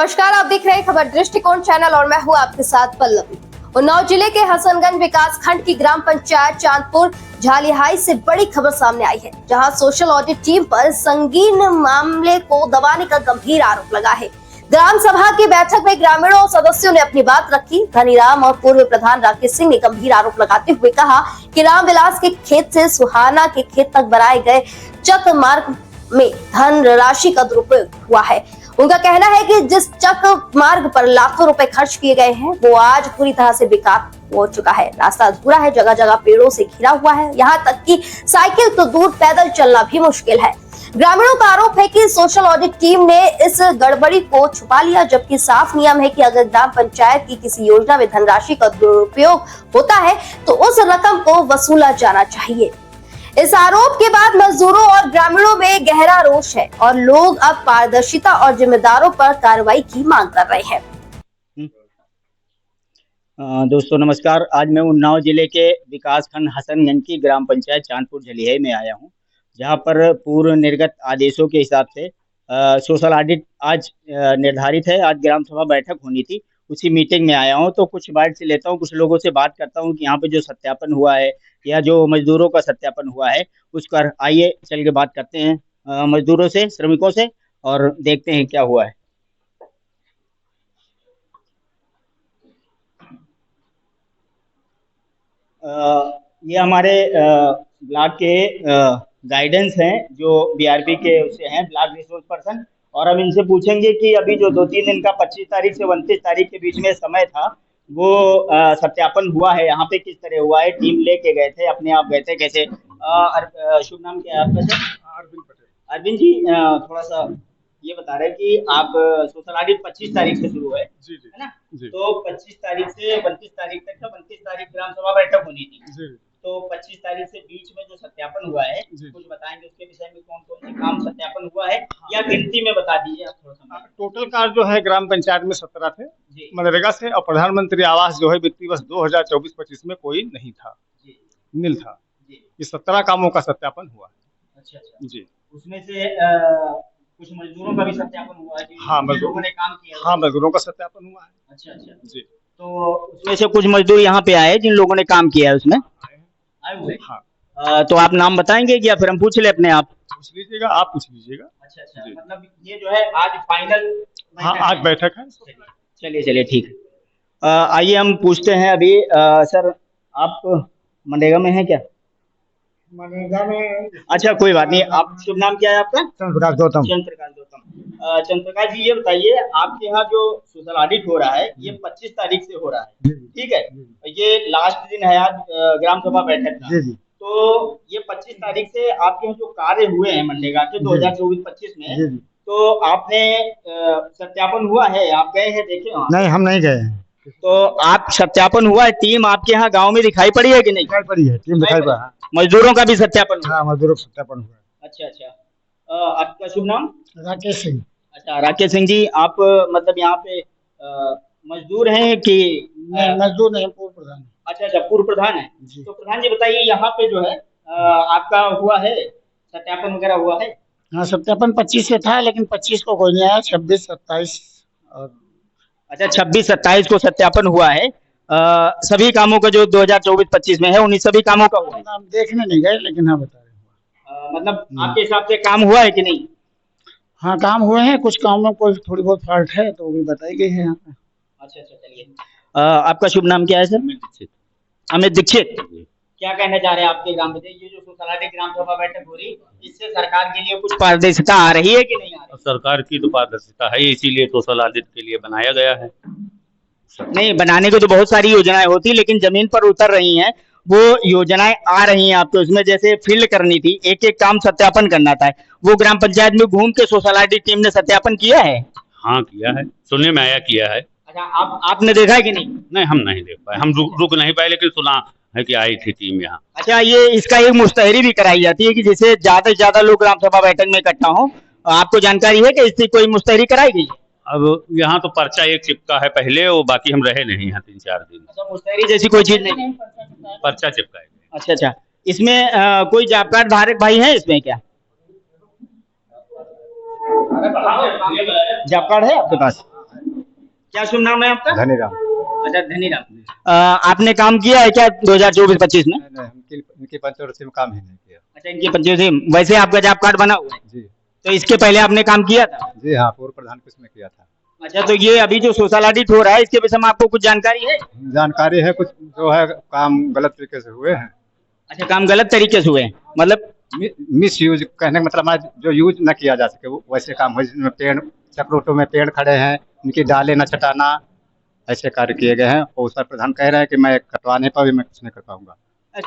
नमस्कार, आप देख रहे हैं खबर दृष्टिकोण चैनल और मैं हूं आपके साथ पल्लवी। उन्नाव जिले के हसनगंज विकास खंड की ग्राम पंचायत चांदपुर झालिहाई से बड़ी खबर सामने आई है, जहां सोशल ऑडिट टीम पर संगीन मामले को दबाने का गंभीर आरोप लगा है। ग्राम सभा की बैठक में ग्रामीणों और सदस्यों ने अपनी बात रखी। धनीराम और पूर्व प्रधान राकेश सिंह ने गंभीर आरोप लगाते हुए कहा कि रामविलास के खेत से सुहाना के खेत तक बनाए गए चक मार्ग में धन राशि का दुरुपयोग हुआ है। उनका कहना है कि जिस चक मार्ग पर लाखों रुपए खर्च किए गए हैं, वो आज पूरी तरह से बेकार हो चुका है। रास्ता अधूरा है, जगह जगह पेड़ों से घिरा हुआ है, यहाँ तक कि साइकिल तो दूर पैदल चलना भी मुश्किल है। ग्रामीणों का आरोप है कि सोशल ऑडिट टीम ने इस गड़बड़ी को छुपा लिया, जबकि साफ नियम है कि अगर ग्राम पंचायत की किसी योजना में धनराशि का दुरुपयोग होता है तो उस रकम को वसूला जाना चाहिए। इस आरोप के बाद मजदूरों और ग्रामीणों में गहरा रोष है और लोग अब पारदर्शिता और जिम्मेदारों पर कार्रवाई की मांग कर रहे हैं। दोस्तों नमस्कार। आज मैं उन्नाव जिले के विकास खंड हसनगंज की ग्राम पंचायत चांदपुर झलियाई में आया हूं, जहां पर पूर्व निर्गत आदेशों के हिसाब से सोशल ऑडिट आज निर्धारित है। आज ग्राम सभा बैठक होनी थी, उसी मीटिंग में आया हूं। तो कुछ बात से लेता हूं, कुछ लोगों से बात करता हूं कि यहाँ पे जो सत्यापन हुआ है या जो मजदूरों का सत्यापन हुआ है उस पर आइए चल के बात करते हैं मजदूरों से, श्रमिकों से, और देखते हैं क्या हुआ है। ये हमारे ब्लॉक के गाइडेंस हैं, जो बीआरपी के उससे हैं, ब्लॉक रिसोर्स पर्सन। और हम इनसे पूछेंगे कि अभी जो 2-3 दिन का 25 तारीख से 29 तारीख के बीच में समय था, वो सत्यापन हुआ है यहाँ पे किस तरह हुआ है? टीम लेके गए थे, अपने आप गए थे, कैसे? शुभ नाम क्या है आपका सर? अरविंद पटेल। अरविंद जी, थोड़ा सा ये बता रहे हैं कि आप सोशल ऑडिट 25 तारीख से शुरू है जी, है ना जी। तो 25 तारीख से 29 तारीख तक का 29 तारीख ग्राम सभा बैठक होनी थी जी। तो 25 तारीख से बीच में जो सत्यापन हुआ है कुछ बताएंगे उसके विषय में, कौन कौन से काम सत्यापन हुआ है या गिनती में बता दीजिए आप थोड़ा सा। टोटल कार्य जो है ग्राम पंचायत में 17 थे मनरेगा से, और प्रधानमंत्री आवास जो है वित्तीय वर्ष 2024-25 में कोई नहीं था, नील था। ये 17 कामों का सत्यापन हुआ है। अच्छा अच्छा जी। उसमें से कुछ मजदूरों का भी सत्यापन हुआ है? हाँ, मजदूरों ने काम किया। हाँ, मजदूरों का सत्यापन हुआ है। अच्छा अच्छा जी। तो उसमें से कुछ मजदूर यहाँ पे आए जिन लोगों ने काम किया है उसमें आए हुए? हाँ। तो आप नाम बताएंगे या फिर हम पूछ ले अपने आप? पूछ लीजिएगा, आप पूछ लीजिएगा। अच्छा अच्छा, मतलब ये जो है आज फाइनल? हाँ, आज बैठक है। चलिए चलिए ठीक है। आइए हम पूछते हैं अभी। सर, आप मनरेगा में हैं क्या? मनरेगा में। अच्छा, कोई बात नहीं। आप शुभ नाम क्या है आपका? चंद्रप्रकाश गौतम। चंद्रप्रकाश गौतम। चंद्रप्रकाश जी, ये बताइए, आपके यहाँ जो सोशल ऑडिट हो रहा है ये 25 तारीख से हो रहा है, ठीक है? ये लास्ट दिन है आज ग्राम सभा बैठक का। तो ये 25 तारीख से आपके यहाँ जो कार्य हुए हैं मनरेगा के 2024-25 में, तो आपने सत्यापन हुआ है? आप गए हैं, देखे? नहीं, हम नहीं गए हैं। तो आप सत्यापन हुआ है, टीम आपके यहाँ गांव में दिखाई पड़ी है कि नहीं? दिखाई पड़ी है, टीम दिखाई पड़ा। मजदूरों का भी सत्यापन हुआ? हाँ, मजदूरों का सत्यापन हुआ है। अच्छा अच्छा। आपका शुभ नाम? राकेश सिंह। अच्छा, राकेश सिंह जी, आप मतलब यहाँ पे मजदूर हैं कि? मजदूर नहीं, पूर्व प्रधान। अच्छा अच्छा, पूर्व प्रधान है। तो प्रधान जी बताइए, यहाँ पे जो है आपका हुआ है सत्यापन वगैरह हुआ है? हाँ, सत्यापन 25 से था, लेकिन 25 को कोई नहीं आया। 26, 27 और अच्छा, 26-27 को सत्यापन हुआ है। सभी कामों का जो 2024-25 में है, उन्हीं सभी कामों का हुआ है? हम देखने नहीं गए, लेकिन हाँ बता रहे हैं। मतलब आपके हिसाब से काम हुआ है कि नहीं? हाँ, काम हुए हैं। कुछ कामों में कोई थोड़ी बहुत फॉल्ट है, तो वो भी बताई गई है यहाँ पे। अच्छा अच्छा, चलिए। आपका शुभ नाम क्या है सर? अमित दीक्षित। क्या कहना चाह रहे हैं आपके ग्राम में ये जो सोशल ऑडिट ग्राम सभा बैठक हो रही, इससे सरकार के लिए कुछ पारदर्शिता आ रही है कि नहीं आ रही? सरकार की तो पारदर्शिता है, इसीलिए सोशल ऑडिट के लिए बनाया गया है। नहीं, बनाने को तो बहुत सारी योजनाएं होती, लेकिन जमीन पर उतर रही हैं वो योजनाएं आ रही हैं आपको। उसमें जैसे फील्ड करनी थी, एक एक काम सत्यापन करना था, वो ग्राम पंचायत में घूम के सोशल ऑडिट टीम ने सत्यापन किया है? हाँ, किया है, सुनने में आया, किया है। अच्छा, आपने देखा है कि नहीं? नहीं, हम नहीं देख पाए, हम रुक नहीं पाए, लेकिन सुना है कि आई थी टीम यहाँ। अच्छा, ये इसका एक मुश्तहरी भी कराई जाती है कि जिससे ज्यादा से ज्यादा लोग ग्राम सभा बैठक में इकट्ठा हो। आपको जानकारी है कि इसकी कोई मुश्तहरी कराई गई? अब यहाँ तो पर्चा एक चिपका है पहले, वो बाकी हम रहे नहीं यहाँ 3-4 दिन। अच्छा, मुश्तहरी जैसी कोई चीज नहीं? पर्चा चिपका है। अच्छा अच्छा, इसमें कोई जॉब कार्ड धारक भाई है इसमें क्या? जॉब कार्ड है आपके पास? क्या शुभ नाम है आपका? धनीराम। अच्छा धनीराम। आपने काम किया है क्या 2024-25 में? नहीं, इनकी पंचवर्षीय में काम ही नहीं किया। अच्छा इनकी पंचायती, वैसे आपका जॉब कार्ड बना हुआ है? जी तो इसके पहले आपने काम किया था? जी हाँ, पूर्व प्रधान को इसमें किया था। अच्छा तो ये अभी जो सोशल ऑडिट हो रहा है इसके विषय में आपको कुछ जानकारी है? जानकारी है, कुछ जो है काम गलत तरीके से हुए हैं। अच्छा काम गलत तरीके से हुए हैं, मतलब मिस यूज कहने का मतलब हमारा जो यूज न किया जा सके वो वैसे काम हुए, जिसमें पेड़ चक्रोटों में पेड़ खड़े हैं, उनकी डालें न छटाना, ऐसे कार्य किए गए हैं। और उस पर प्रधान कह रहे हैं कि मैं कटवा नहीं पाऊँ, मैं कुछ नहीं कर पाऊंगा।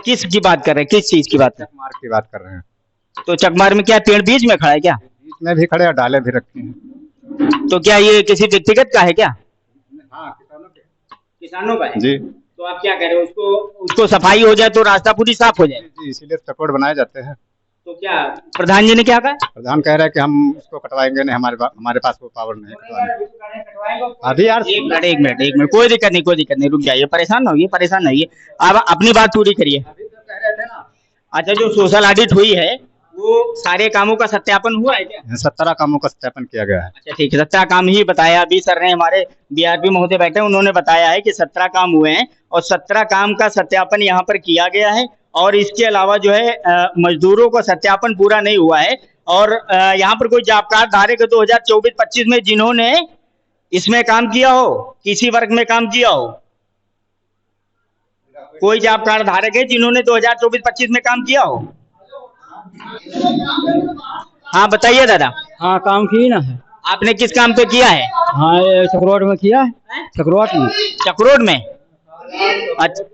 किस की बात कर रहे हैं, किस चीज की बात है? चकमार की बात कर रहे हैं। तो चकमार में क्या पेड़ बीच में खड़ा है क्या? बीच में भी खड़े और डाले भी रखे हैं। तो क्या ये किसी व्यक्तिगत का है क्या? हाँ, किसानों का है जी। तो आप क्या कह रहे हो, उसको सफाई हो जाए तो रास्ता पूरी साफ हो जाए? जी, इसीलिए चक्रोट बनाए जाते हैं। तो क्या प्रधान जी ने क्या कहा? प्रधान कह रहे हैं कि हम उसको कटवाएंगे नहीं, हमारे पास वो पावर नहीं है कटवाने। अभी यार एक मिनट कोई दिक्कत नहीं, रुक जाइए, परेशान ना होइए, आप अपनी बात पूरी करिए। अच्छा जो सोशल ऑडिट हुई है वो सारे कामों का सत्यापन हुआ है क्या? 17 कामों का सत्यापन किया गया है। अच्छा ठीक है, 17 काम ही बताया अभी सर ने, हमारे बीआरपी महोदय बैठे उन्होंने बताया है कि 17 काम हुए हैं और 17 काम का सत्यापन यहाँ पर किया गया है। और इसके अलावा जो है मजदूरों का सत्यापन पूरा नहीं हुआ है। और यहाँ पर कोई जॉब कार्ड धारक 2024-25 में जिन्होंने इसमें काम किया हो, किसी वर्ग में काम किया हो, कोई जॉब कार्ड धारक है जिन्होंने 2024-25 में काम किया हो? हाँ बताइए दादा। हाँ काम की ना है। आपने किस काम पे किया है? हाँ ये चक्रोट में किया है। चक्रोट में? अच्छा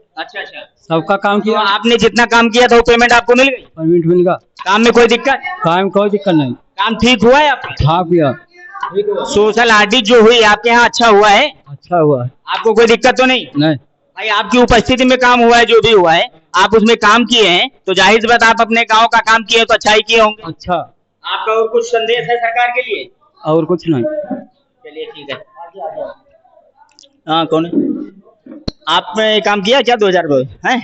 सबका काम तो किया। आपने जितना काम किया था वो पेमेंट आपको मिल गई? पेमेंट मिल गया। काम में कोई दिक्कत? काम में कोई दिक्कत नहीं। काम ठीक हुआ है आपका? था किया। सोशल ऑडिट जो हुई आपके यहाँ अच्छा हुआ है? अच्छा हुआ है। आपको कोई दिक्कत तो नहीं? नहीं। भाई आपकी उपस्थिति में काम हुआ है, जो भी हुआ है आप उसमें काम किए हैं तो जाहिर सी बात आप अपने गांव का काम किए तो अच्छा ही किए होंगे। अच्छा। आपका और कुछ संदेश है सरकार के लिए? और कुछ नहीं। चलिए ठीक है। हाँ कौन है? आपने काम किया क्या 2002 है?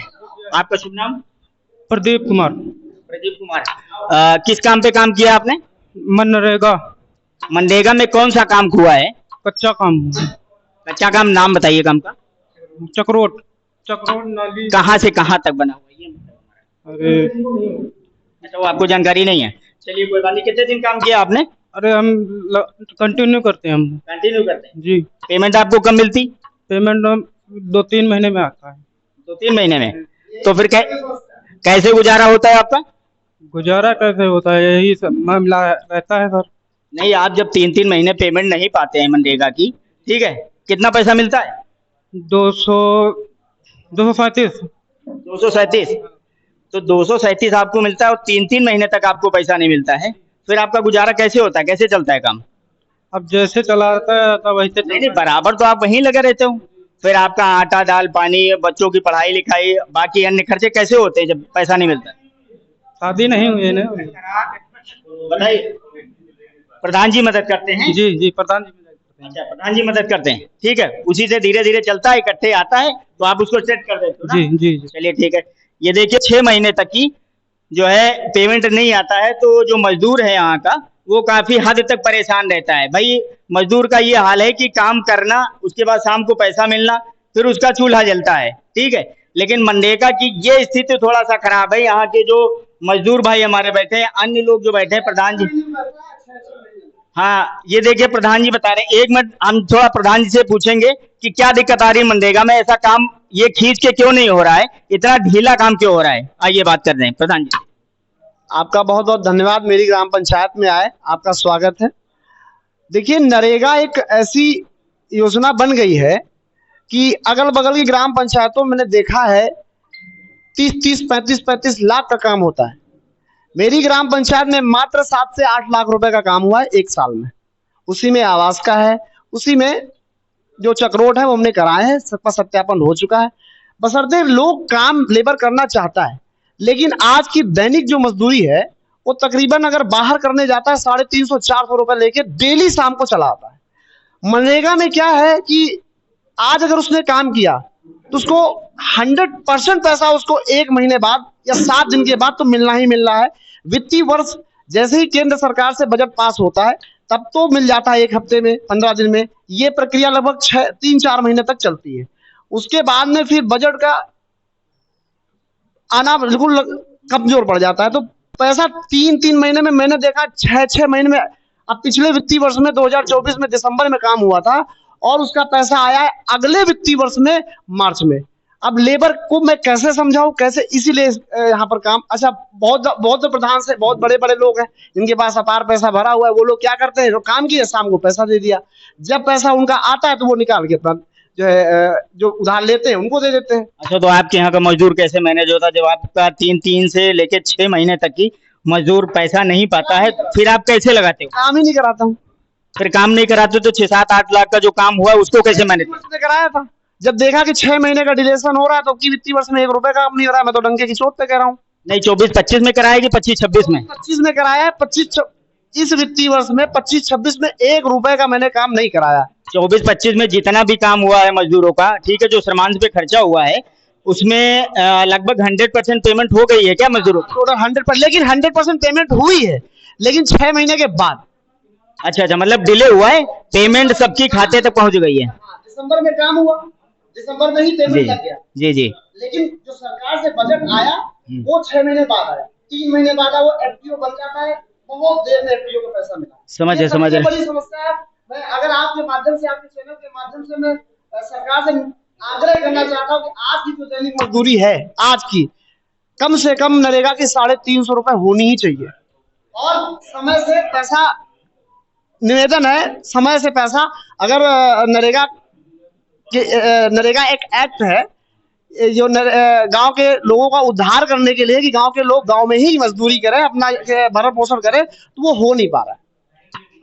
आपका शुभ नाम? प्रदीप कुमार। प्रदीप कुमार। किस काम पे काम किया आपने? मनरेगा में कौन सा काम हुआ है? कच्चा काम। कच्चा काम, नाम बताइए काम का। चक्रोट नाली। कहाँ से कहाँ तक बना हुआ है ये? अरे अच्छा वो आपको जानकारी नहीं है। चलिए कोई बात नहीं। कितने दिन काम किया आपने? अरे हम कंटिन्यू करते हैं। हम कंटिन्यू करते हैं जी। पेमेंट आपको कब मिलती? पेमेंट 2-3 महीने में आता है। 2-3 महीने में? तो फिर कैसे गुजारा होता है आपका? गुजारा कैसे होता है, यही सब मामला रहता है सर। नहीं, आप जब 3-3 महीने पेमेंट नहीं पाते हैं मनरेगा की, ठीक है, कितना पैसा मिलता है? 237। 237। तो 237 आपको मिलता है और 3-3 महीने तक आपको पैसा नहीं मिलता है, फिर आपका गुजारा कैसे होता है, कैसे चलता है काम? अब जैसे चलाता है तब वैसे नहीं, बराबर तो आप वहीं लगे रहते हो, फिर आपका आटा दाल पानी, बच्चों की पढ़ाई लिखाई, बाकी अन्य खर्चे कैसे होते हैं जब पैसा नहीं मिलता? शादी नहीं हुई है ना। बताइए। प्रधान जी मदद करते हैं? जी प्रधान जी। अच्छा प्रधान जी मदद करते हैं, ठीक है, उसी से धीरे धीरे चलता है, इकट्ठे आता है तो आप उसको सेट कर देते हो ना? जी। चलिए ठीक है। ये देखिए 6 महीने तक की जो है पेमेंट नहीं आता है, तो जो मजदूर है यहाँ का वो काफी हद तक परेशान रहता है। भाई मजदूर का ये हाल है कि काम करना, उसके बाद शाम को पैसा मिलना, फिर उसका चूल्हा जलता है, ठीक है। लेकिन मनरेगा की ये स्थिति थोड़ा सा खराब है। यहाँ के जो मजदूर भाई हमारे बैठे हैं, अन्य लोग जो बैठे हैं, प्रधान जी, हाँ ये देखिए प्रधान जी बता रहे हैं। 1 मिनट हम थोड़ा प्रधान जी से पूछेंगे कि क्या दिक्कत आ रही है मनरेगा में, ऐसा काम ये खींच के क्यों नहीं हो रहा है, इतना ढीला काम क्यों हो रहा है, आइए बात कर रहे हैं प्रधान जी। आपका बहुत बहुत धन्यवाद, मेरी ग्राम पंचायत में आए, आपका स्वागत है। देखिए नरेगा एक ऐसी योजना बन गई है कि अगल बगल की ग्राम पंचायतों में मैंने देखा है 30-30, 35-35 लाख का काम होता है। मेरी ग्राम पंचायत में मात्र 7 से 8 लाख रुपए का काम हुआ है 1 साल में। उसी में आवास का है, उसी में जो चक्रोट है वो हमने कराए हैं, सबका सत्यापन हो चुका है। बशर्ते लोग काम लेबर करना चाहता है, लेकिन आज की दैनिक जो मजदूरी है वो तकरीबन अगर बाहर करने जाता है 350-400 रुपए लेके डेली शाम को चला आता है। मनरेगा में क्या है कि आज अगर उसने काम किया तो उसको 100% पैसा उसको 1 महीने बाद या 7 दिन के बाद तो मिलना ही मिलना है। वित्तीय वर्ष जैसे ही केंद्र सरकार से बजट पास होता है, तब तो मिल जाता है 1 हफ्ते में, 15 दिन में। ये प्रक्रिया लगभग 3-4 महीने तक चलती है। उसके बाद में फिर बजट का आना बिल्कुल कमजोर पड़ जाता है। तो पैसा 3-3 महीने में, मैंने देखा 6-6 महीने में। अब पिछले वित्तीय वर्ष में 2024 में दिसंबर में काम हुआ था और उसका पैसा आया है अगले वित्तीय वर्ष में मार्च में। अब लेबर को मैं कैसे समझाऊं, कैसे, इसीलिए यहाँ पर काम। अच्छा, बहुत प्रधान से बहुत बड़े बड़े लोग हैं जिनके पास अपार पैसा भरा हुआ है, वो लोग क्या करते हैं, जो काम किया शाम को पैसा दे दिया। जब पैसा उनका आता है तो वो निकाल के अपना जो है जो उधार लेते हैं उनको दे देते हैं। अच्छा, तो आपके यहाँ का मजदूर कैसे मैनेज होता है जब आपका 3 से लेके 6 महीने तक की मजदूर पैसा नहीं पाता है, फिर आप कैसे लगाते हो? काम ही नहीं कराता हूँ। फिर काम नहीं कराते तो 6-7-8 लाख का जो काम हुआ है उसको कैसे मैनेज? कराया था। जब देखा कि 6 महीने का डिलेशन हो रहा है तो की वित्तीय वर्ष में 1 रुपए का काम नहीं हो रहा है, मैं तो डंके की चोट पे कह रहा हूँ। नहीं, 24-25 में कराया कि 25-26 में? 25 में कराया है। 25 इस वित्तीय वर्ष में 25-26 में 1 रुपए का मैंने काम नहीं कराया। 24-25 में जितना भी काम हुआ है मजदूरों का, ठीक है, जो श्रमांश पे खर्चा हुआ है उसमें लगभग 100% पेमेंट हो गई है क्या मजदूरों को? टोटल 100%, लेकिन 100% पेमेंट हुई है, लेकिन 6 महीने के बाद। अच्छा, मतलब डिले हुआ है, पेमेंट सबकी खाते तक पहुंच गई है। दिसंबर में काम हुआ, दिसंबर में ही पेमेंट लग गया। जी। लेकिन जो सरकार से बजट आया वो 6 महीने बाद आया, 3 महीने बाद वो एफपीओ बन जाता है, बहुत देर में एफपीओ को पैसा मिला। समझ है। बड़ी समस्या है। मैं अगर आपके माध्यम से, आपके चैनल के माध्यम से मैं सरकार से आग्रह करना चाहता हूँ कि आज की जो दैनिक मजदूरी है, आज की कम से कम नरेगा की 350 रुपए होनी ही चाहिए। और समय से पैसा, निवेदन है, समय से पैसा, अगर नरेगा एक एक्ट है जो गांव के लोगों का उद्धार करने के लिए कि गांव के लोग गांव में ही मजदूरी करें, अपना भरण पोषण करें, तो वो हो नहीं पा रहा है।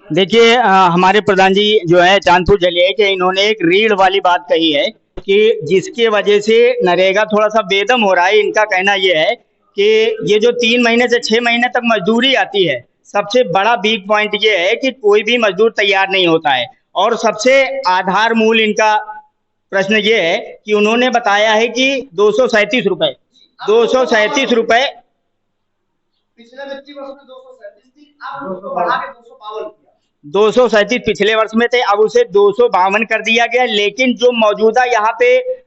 देखिए, हमारे प्रधान जी जो है चांदपुर जलिए के, इन्होंने एक रीढ़ वाली बात कही है कि जिसके वजह से नरेगा थोड़ा सा बेदम हो रहा है। इनका कहना यह है कि ये जो 3 महीने से 6 महीने तक मजदूरी आती है, सबसे बड़ा वीक पॉइंट ये है कि कोई भी मजदूर तैयार नहीं होता है। और सबसे आधार मूल इनका प्रश्न ये है कि उन्होंने बताया है कि 237 रुपए पिछले वित्तीय वर्ष में 237 थी, अब उसको बढ़ा के 252 किया। 237 पिछले वर्ष में थे, अब उसे 252 कर दिया गया। लेकिन जो मौजूदा यहाँ पे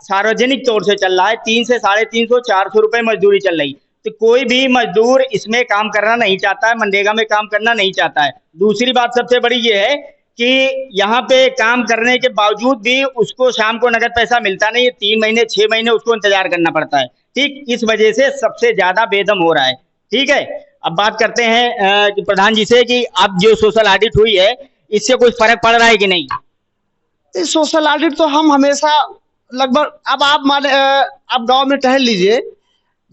सार्वजनिक तौर से चल रहा है, 300 से 350-400 रुपए मजदूरी चल रही, तो कोई भी मजदूर इसमें काम करना नहीं चाहता है, मनरेगा में काम करना नहीं चाहता है। दूसरी बात सबसे बड़ी ये है कि यहाँ पे काम करने के बावजूद भी उसको शाम को नगद पैसा मिलता नहीं है, 3 महीने 6 महीने उसको इंतजार करना पड़ता है। ठीक, इस वजह से सबसे ज्यादा बेदम हो रहा है। ठीक है, अब बात करते हैं कि प्रधान जी से कि अब जो सोशल ऑडिट हुई है इससे कोई फर्क पड़ रहा है कि नहीं? इस सोशल ऑडिट तो हम हमेशा लगभग, अब आप आप गांव में टहल लीजिए,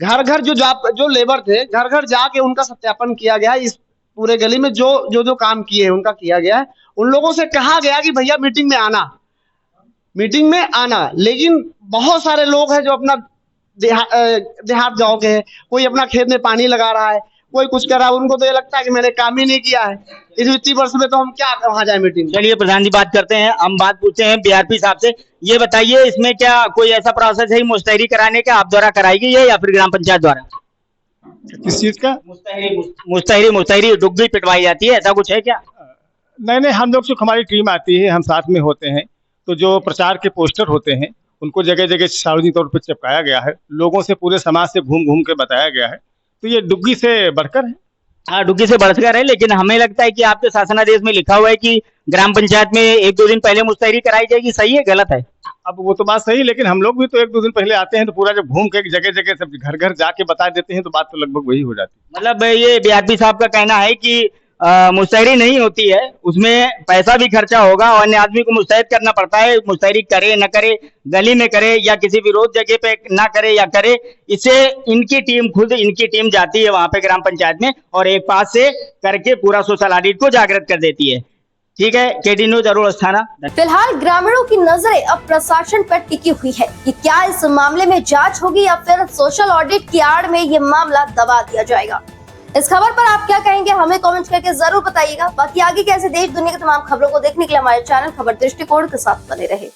घर घर जो लेबर थे, घर घर जाके उनका सत्यापन किया गया। इस पूरे गली में जो काम किए हैं उनका किया गया है। उन लोगों से कहा गया कि भैया मीटिंग में आना, लेकिन बहुत सारे लोग हैं जो अपना देहात गाँव के हैं, कोई अपना खेत में पानी लगा रहा है, कोई कुछ कर रहा है, उनको तो ये लगता है कि मैंने काम ही नहीं किया है इस वित्तीय वर्ष में, तो हम क्या वहां जाए मीटिंग। चलिए प्रधान जी, बात करते हैं, हम बात पूछते हैं बीआरपी साहब से। ये बताइए, इसमें क्या कोई ऐसा प्रोसेस है मुस्तैदी कराने का, आप द्वारा कराई गई है या फिर ग्राम पंचायत द्वारा? किस चीज का? मुस्तैदी डुग्गी पिटवाई जाती है, ऐसा कुछ है क्या? नहीं, हम लोग जो हमारी टीम आती है, हम साथ में होते हैं, तो जो प्रचार के पोस्टर होते हैं उनको जगह जगह सार्वजनिक तौर पर चिपकाया गया है, लोगों से, पूरे समाज से घूम घूम के बताया गया है। तो ये डुग्गी से बढ़कर है। हाँ, डुग्गी से बढ़कर है, लेकिन हमें लगता है कि आपके शासनादेश में लिखा हुआ है कि ग्राम पंचायत में 1-2 दिन पहले मुस्तैदी कराई जाएगी। सही है, गलत है? अब वो तो बात सही, लेकिन हम लोग भी तो 1-2 दिन पहले आते हैं, तो पूरा जब घूम के जगह जगह सब घर घर जाके बता देते हैं, तो बात तो लगभग वही हो जाती है। मतलब ये बीआरपी साहब का कहना है कि मुस्तैदी नहीं होती है, उसमें पैसा भी खर्चा होगा और अन्य आदमी को मुस्तैद करना पड़ता है। मुस्तैदी करे न करे, गली में करे या किसी विरोध जगह पे ना करे या करे, इससे इनकी टीम जाती है वहां पे ग्राम पंचायत में और एक पास से करके पूरा सोशल ऑडिट को जागृत कर देती है। ठीक है, केडी न्यूज अरुण अस्थाना। फिलहाल ग्रामीणों की नजरें अब प्रशासन पर टिकी हुई है कि क्या इस मामले में जांच होगी या फिर सोशल ऑडिट की आड़ में ये मामला दबा दिया जाएगा। इस खबर पर आप क्या कहेंगे, हमें कमेंट करके जरूर बताइएगा। बाकी आगे कैसे देश दुनिया की तमाम खबरों को देखने के लिए हमारे चैनल खबर दृष्टिकोण के साथ बने रहे।